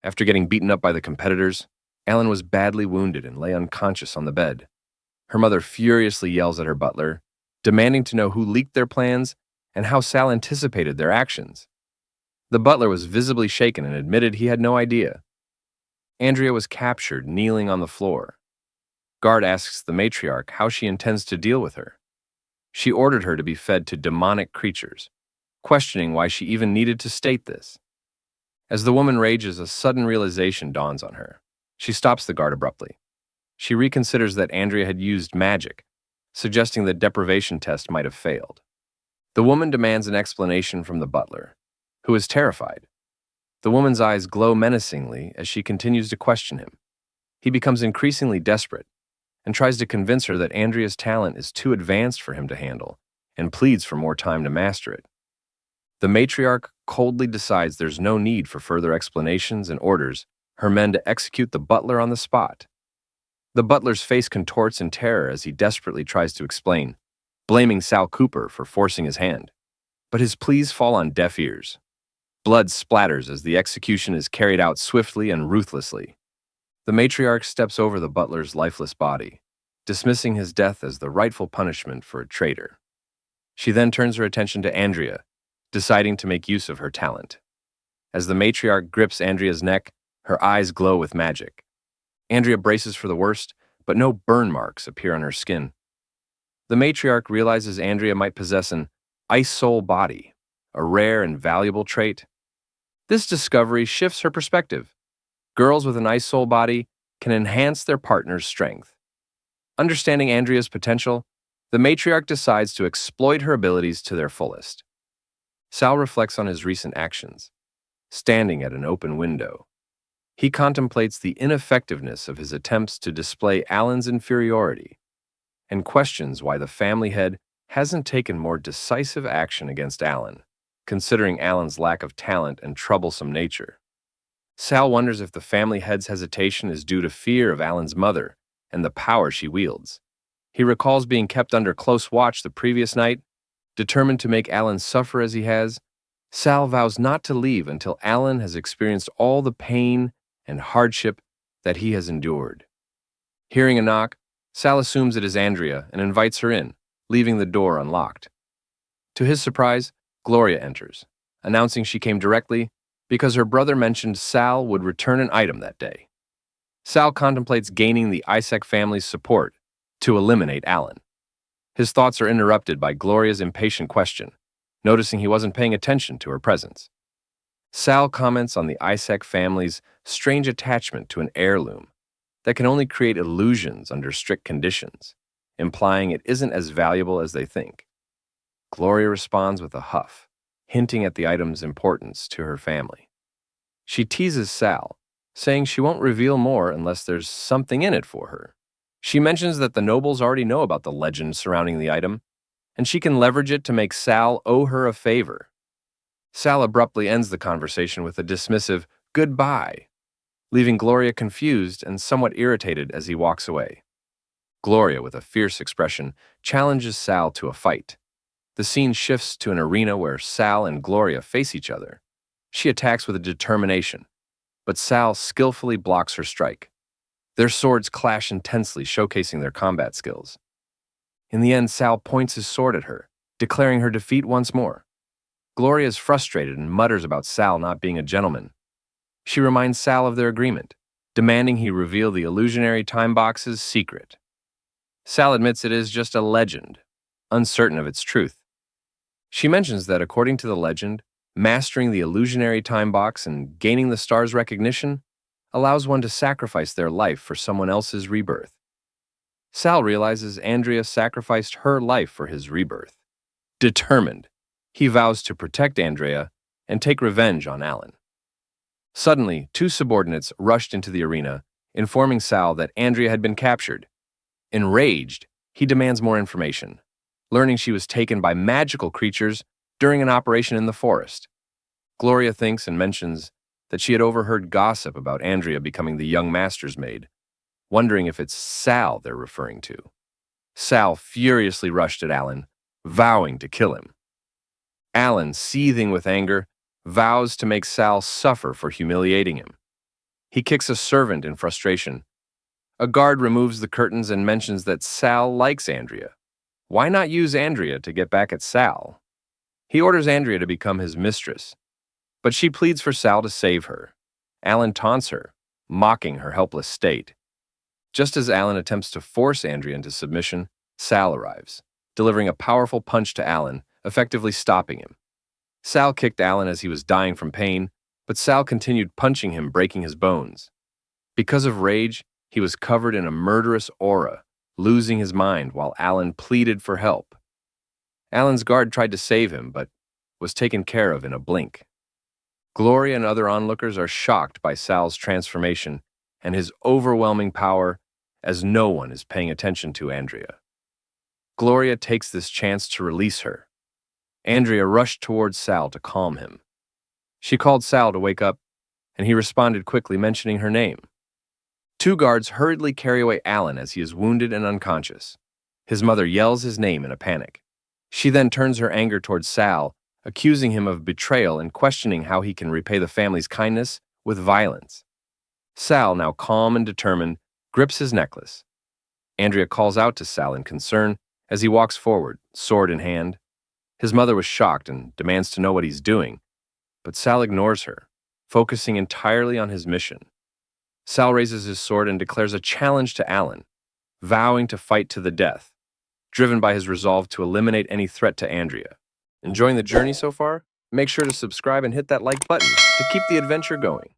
After getting beaten up by the competitors, Alan was badly wounded and lay unconscious on the bed. Her mother furiously yells at her butler, demanding to know who leaked their plans and how Sal anticipated their actions. The butler was visibly shaken and admitted he had no idea. Andrea was captured, kneeling on the floor. Guard asks the matriarch how she intends to deal with her. She ordered her to be fed to demonic creatures, questioning why she even needed to state this. As the woman rages, a sudden realization dawns on her. She stops the guard abruptly. She reconsiders that Andrea had used magic, suggesting the deprivation test might have failed. The woman demands an explanation from the butler, who is terrified. The woman's eyes glow menacingly as she continues to question him. He becomes increasingly desperate and tries to convince her that Andrea's talent is too advanced for him to handle and pleads for more time to master it. The matriarch coldly decides there's no need for further explanations and orders her men to execute the butler on the spot. The butler's face contorts in terror as he desperately tries to explain, blaming Sal Cooper for forcing his hand. But his pleas fall on deaf ears. Blood splatters as the execution is carried out swiftly and ruthlessly. The matriarch steps over the butler's lifeless body, dismissing his death as the rightful punishment for a traitor. She then turns her attention to Andrea, deciding to make use of her talent. As the matriarch grips Andrea's neck, her eyes glow with magic. Andrea braces for the worst, but no burn marks appear on her skin. The matriarch realizes Andrea might possess an ice soul body, a rare and valuable trait. This discovery shifts her perspective. Girls with an ice soul body can enhance their partner's strength. Understanding Andrea's potential, the matriarch decides to exploit her abilities to their fullest. Sal reflects on his recent actions, standing at an open window. He contemplates the ineffectiveness of his attempts to display Alan's inferiority and questions why the family head hasn't taken more decisive action against Alan, considering Alan's lack of talent and troublesome nature. Sal wonders if the family head's hesitation is due to fear of Alan's mother and the power she wields. He recalls being kept under close watch the previous night. Determined to make Alan suffer as he has, Sal vows not to leave until Alan has experienced all the pain and hardship that he has endured. Hearing a knock, Sal assumes it is Andrea and invites her in, leaving the door unlocked. To his surprise, Gloria enters, announcing she came directly because her brother mentioned Sal would return an item that day. Sal contemplates gaining the Isaac family's support to eliminate Alan. His thoughts are interrupted by Gloria's impatient question, noticing he wasn't paying attention to her presence. Sal comments on the Isaac family's strange attachment to an heirloom that can only create illusions under strict conditions, implying it isn't as valuable as they think. Gloria responds with a huff, hinting at the item's importance to her family. She teases Sal, saying she won't reveal more unless there's something in it for her. She mentions that the nobles already know about the legend surrounding the item, and she can leverage it to make Sal owe her a favor. Sal abruptly ends the conversation with a dismissive goodbye, leaving Gloria confused and somewhat irritated as he walks away. Gloria, with a fierce expression, challenges Sal to a fight. The scene shifts to an arena where Sal and Gloria face each other. She attacks with a determination, but Sal skillfully blocks her strike. Their swords clash intensely, showcasing their combat skills. In the end, Sal points his sword at her, declaring her defeat once more. Gloria is frustrated and mutters about Sal not being a gentleman. She reminds Sal of their agreement, demanding he reveal the illusionary time box's secret. Sal admits it is just a legend, uncertain of its truth. She mentions that according to the legend, mastering the illusionary time box and gaining the star's recognition allows one to sacrifice their life for someone else's rebirth. Sal realizes Andrea sacrificed her life for his rebirth. Determined, he vows to protect Andrea and take revenge on Alan. Suddenly, two subordinates rushed into the arena, informing Sal that Andrea had been captured. Enraged, he demands more information, learning she was taken by magical creatures during an operation in the forest. Gloria thinks and mentions that she had overheard gossip about Andrea becoming the young master's maid, wondering if it's Sal they're referring to. Sal furiously rushed at Alan, vowing to kill him. Alan, seething with anger, vows to make Sal suffer for humiliating him. He kicks a servant in frustration. A guard removes the curtains and mentions that Sal likes Andrea. Why not use Andrea to get back at Sal? He orders Andrea to become his mistress, but she pleads for Sal to save her. Alan taunts her, mocking her helpless state. Just as Alan attempts to force Andrea into submission, Sal arrives, delivering a powerful punch to Alan, effectively stopping him. Sal kicked Alan as he was dying from pain, but Sal continued punching him, breaking his bones. Because of rage, he was covered in a murderous aura, losing his mind while Alan pleaded for help. Alan's guard tried to save him, but was taken care of in a blink. Gloria and other onlookers are shocked by Sal's transformation and his overwhelming power, as no one is paying attention to Andrea. Gloria takes this chance to release her. Andrea rushed towards Sal to calm him. She called Sal to wake up, and he responded quickly, mentioning her name. Two guards hurriedly carry away Alan as he is wounded and unconscious. His mother yells his name in a panic. She then turns her anger towards Sal, accusing him of betrayal and questioning how he can repay the family's kindness with violence. Sal, now calm and determined, grips his necklace. Andrea calls out to Sal in concern as he walks forward, sword in hand. His mother was shocked and demands to know what he's doing, but Sal ignores her, focusing entirely on his mission. Sal raises his sword and declares a challenge to Alan, vowing to fight to the death, driven by his resolve to eliminate any threat to Andrea. Enjoying the journey so far? Make sure to subscribe and hit that like button to keep the adventure going.